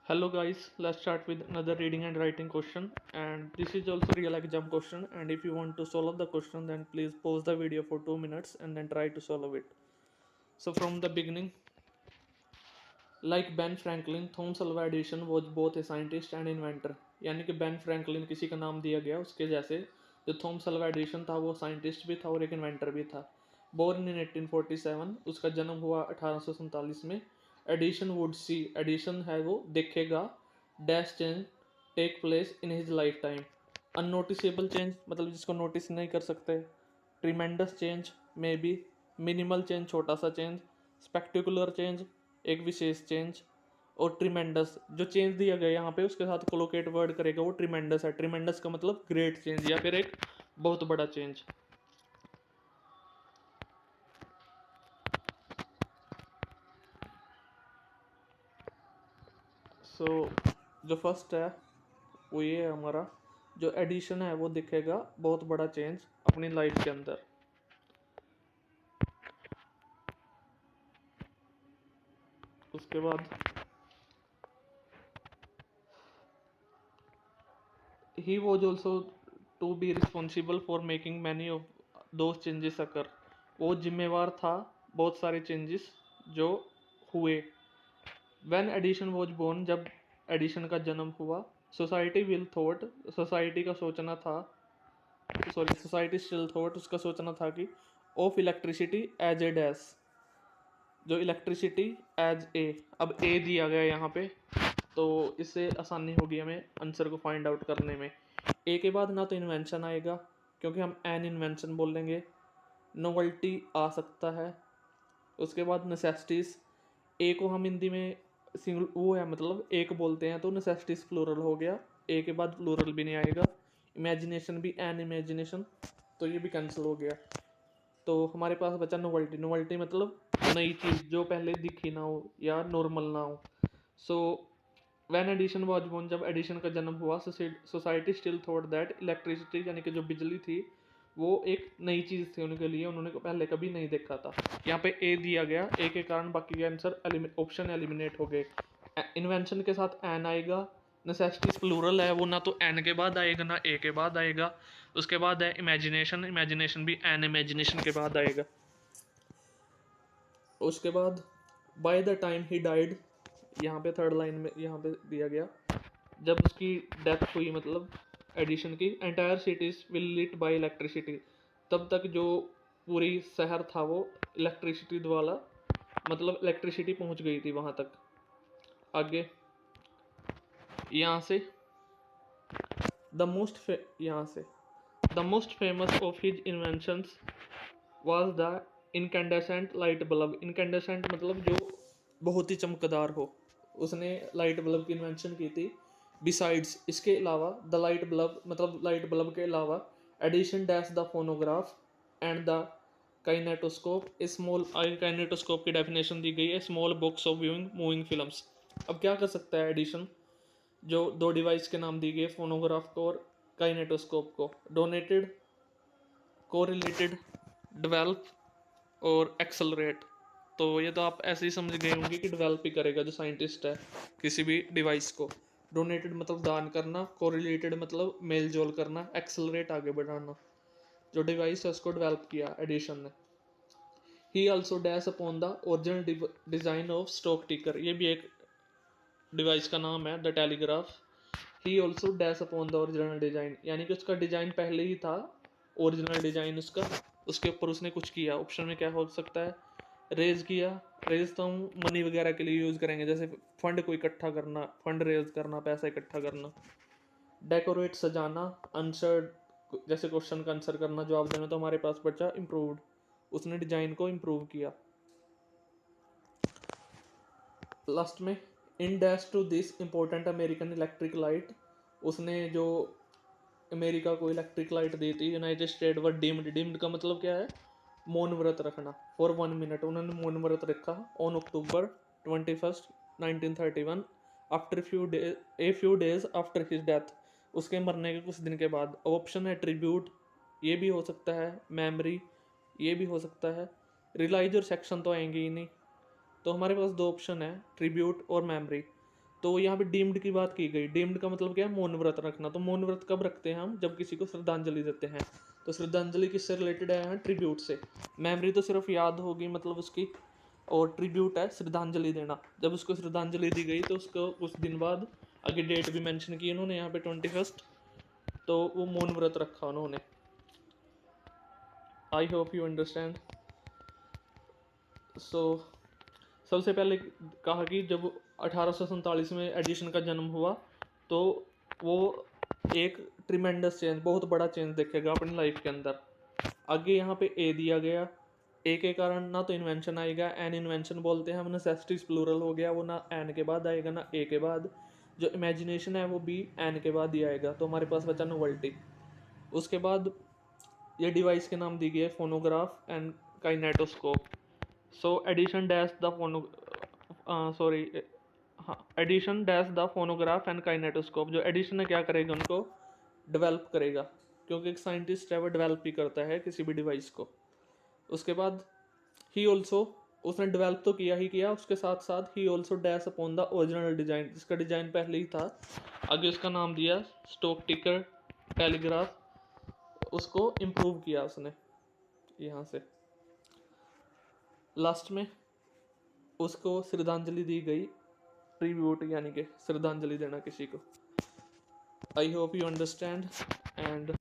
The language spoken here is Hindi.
Hello guys, let's start with another reading and writing question, and this is also real exam question, and if you want to solve the question then please pause the video for 2 minutes and then try to solve it. So from the beginning, like Ben Franklin, Thomas Alva Edison was both a scientist and inventor. यानी कि Ben Franklin किसी का नाम दिया गया उसके जैसे जो थॉमस अल्वा एडिसन था वो साइंटिस्ट भी था और एक इन्वेंटर भी था. बोर्न इन 1847, उसका जन्म हुआ 1847 में. एडिशन वुड सी, एडिशन है वो देखेगा dash change take place in his lifetime. Unnoticeable change मतलब जिसको नोटिस नहीं कर सकते. Tremendous change may be. Minimal change छोटा सा चेंज. स्पेक्टिकुलर चेंज एक विशेष चेंज. और ट्रिमेंडस जो चेंज दिया गया यहाँ पे उसके साथ कोलोकेट वर्ड करेगा वो ट्रिमेंडस है. ट्रिमेंडस का मतलब ग्रेट चेंज या फिर एक बहुत बड़ा चेंज. सो जो फर्स्ट है वो ये है हमारा जो एडिशन है वो दिखेगा बहुत बड़ा चेंज अपनी लाइफ के अंदर. उसके बाद ही was also to be responsible for making many of those changes occur. वो जिम्मेवार था बहुत सारे चेंजेस जो हुए. व्हेन एडिशन वॉज बोर्न, जब एडिशन का जन्म हुआ. सोसाइटी विल थॉट, सोसाइटी का सोचना था, सॉरी सोसाइटी स्टिल थॉट, उसका सोचना था कि of electricity as a dash, जो इलेक्ट्रिसिटी एज ए. अब ए दिया गया यहाँ पे तो इससे आसानी होगी हमें आंसर को फाइंड आउट करने में. ए के बाद ना तो इन्वेंशन आएगा क्योंकि हम एन इन्वेंशन बोलेंगे. नोवेल्टी आ सकता है. उसके बाद नेसेसिटीज, ए को हम हिंदी में सिंगल वो है मतलब एक बोलते हैं तो नेसेसिटीज प्लूरल हो गया. ए के बाद प्लूरल भी नहीं आएगा. इमेजिनेशन भी एन इमेजिनेशन, तो ये भी कैंसिल हो गया. तो हमारे पास बचा नोवेल्टी. नोवेल्टी मतलब नई चीज़ जो पहले दिखी ना हो या नॉर्मल ना हो. So when Edison was born, जब एडिशन का जन्म हुआ, society still thought that electricity यानी कि जो बिजली थी वो एक नई चीज़ थी उनके लिए, उन्होंने पहले कभी नहीं देखा था. यहाँ पे ए दिया गया, ए के कारण बाकी के आंसर ऑप्शन एलिमिनेट हो गए. इन्वेंशन के साथ एन आएगा. नेसेसिटीज प्लूरल है वो ना तो एन के बाद आएगा ना ए के बाद आएगा. उसके बाद है इमेजिनेशन, इमेजिनेशन भी एन इमेजिनेशन के बाद आएगा. उसके बाद by the time he died, यहाँ पे थर्ड लाइन में यहाँ पे दिया गया जब उसकी डेथ हुई मतलब एडिशन की. Entire cities will lit by electricity, तब तक जो पूरी शहर था वो इलेक्ट्रिसिटी द्वारा मतलब इलेक्ट्रिसिटी पहुंच गई थी वहां तक. आगे यहाँ से यहाँ से the most famous of his inventions was the incandescent light bulb. Incandescent मतलब जो बहुत ही चमकदार हो. उसने लाइट बल्ब की इन्वेंशन की थी. बिसाइड्स इसके अलावा द लाइट बल्ब मतलब लाइट बल्ब के अलावा Edison dash the phonograph and the kinetoscope. Small kinetoscope की डेफिनेशन दी गई है small box of viewing moving films. अब क्या कर सकता है एडिशन, जो दो डिवाइस के नाम दिए गए फोनोग्राफ को और काइनेटोस्कोप को. डोनेटेड, कोरिलेटेड, डेवलप और एक्सेलरेट. तो ये तो आप ऐसे ही समझ गए होंगे कि डेवलप ही करेगा जो साइंटिस्ट है किसी भी डिवाइस को. डोनेटेड मतलब दान करना. कोरिलेटेड मतलब मेल जोल करना. एक्सेलरेट आगे बढ़ाना. जो डिवाइस है उसको डेवलप किया एडिशन ने. He also dash upon the original design of stock टिकर, ये भी एक डिवाइस का नाम है the telegraph. He also dash upon the original design यानी कि उसका डिजाइन पहले ही था, ओरिजिनल डिजाइन उसका, उसके ऊपर उसने कुछ किया. ऑप्शन में क्या हो सकता है. रेज किया. रेज तो हम मनी वगैरह के लिए यूज़ करेंगे जैसे फंड को इकट्ठा करना, फंड रेज करना, पैसा इकट्ठा करना. डेकोरेट सजाना. आंसर जैसे क्वेश्चन का आंसर करना, जवाब देना. तो हमारे पास बचा इम्प्रूव्ड, उसने डिजाइन को इम्प्रूव किया. लास्ट में in dash to this important American electric light, उसने जो अमेरिका को इलेक्ट्रिक लाइट दी थी United state were deemed. Deemed का मतलब क्या है, मौन व्रत रखना. फॉर 1 मिनट उन्होंने मौन व्रत रखा on October 21 1931 after few days after his death, उसके मरने के कुछ दिन के बाद. ऑप्शन है ट्रिब्यूट, ये भी हो सकता है. मेमोरी, ये भी हो सकता है. रिलाइज और सेक्शन तो आएंगे ही नहीं. तो हमारे पास दो ऑप्शन है ट्रिब्यूट और मेमोरी. तो यहाँ पे डीम्ड की बात की गई। डीम्ड का मतलब क्या है? मौन व्रत रखना। तो मौन व्रत कब रखते हैं हम? जब किसी को श्रद्धांजलि देते हैं। तो श्रद्धांजलि किससे रिलेटेड है यहाँ? ट्रिब्यूट से। मेमोरी तो सिर्फ याद होगी मतलब उसकी, और ट्रिब्यूट है श्रद्धांजलि देना। जब उसको श्रद्धांजलि दी गई तो उसको कुछ दिन बाद, आगे डेट भी मेंशन की उन्होंने यहाँ पे 21, तो वो मौन व्रत रखा उन्होंने। I hope you understand. So सबसे पहले कहा कि जब 1847 में एडिशन का जन्म हुआ तो वो एक ट्रिमेंडस चेंज, बहुत बड़ा चेंज देखेगा अपनी लाइफ के अंदर। आगे यहाँ पे ए दिया गया। ए के कारण ना तो इन्वेंशन आएगा, एन इन्वेंशन बोलते हैं हम, नेसेसिटीज प्लूरल हो गया, वो ना एन के बाद आएगा ना ए के बाद। जो इमेजिनेशन है वो बी एन के बाद ही आएगा, तो हमारे पास बचा नोवेल्टी। उसके बाद ये डिवाइस के नाम दी गई है phonograph and kinetoscope. So Edison dash the phono sorry हाँ, Edison dash the phonograph and kinetoscope. जो एडिशन है क्या करेगा? उनको डेवलप करेगा, क्योंकि एक साइंटिस्ट है वो डेवलप ही करता है किसी भी डिवाइस को। उसके बाद ही ऑल्सो, उसने डेवलप तो किया ही किया, उसके साथ साथ he also dash upon the original design, जिसका डिजाइन पहले ही था। आगे उसका नाम दिया स्टोक टिकर टेलीग्राफ, उसको इम्प्रूव किया उसने यहाँ से। लास्ट में उसको श्रद्धांजलि दी गई, ट्रिब्यूट यानी कि श्रद्धांजलि देना किसी को। आई होप यू अंडरस्टैंड एंड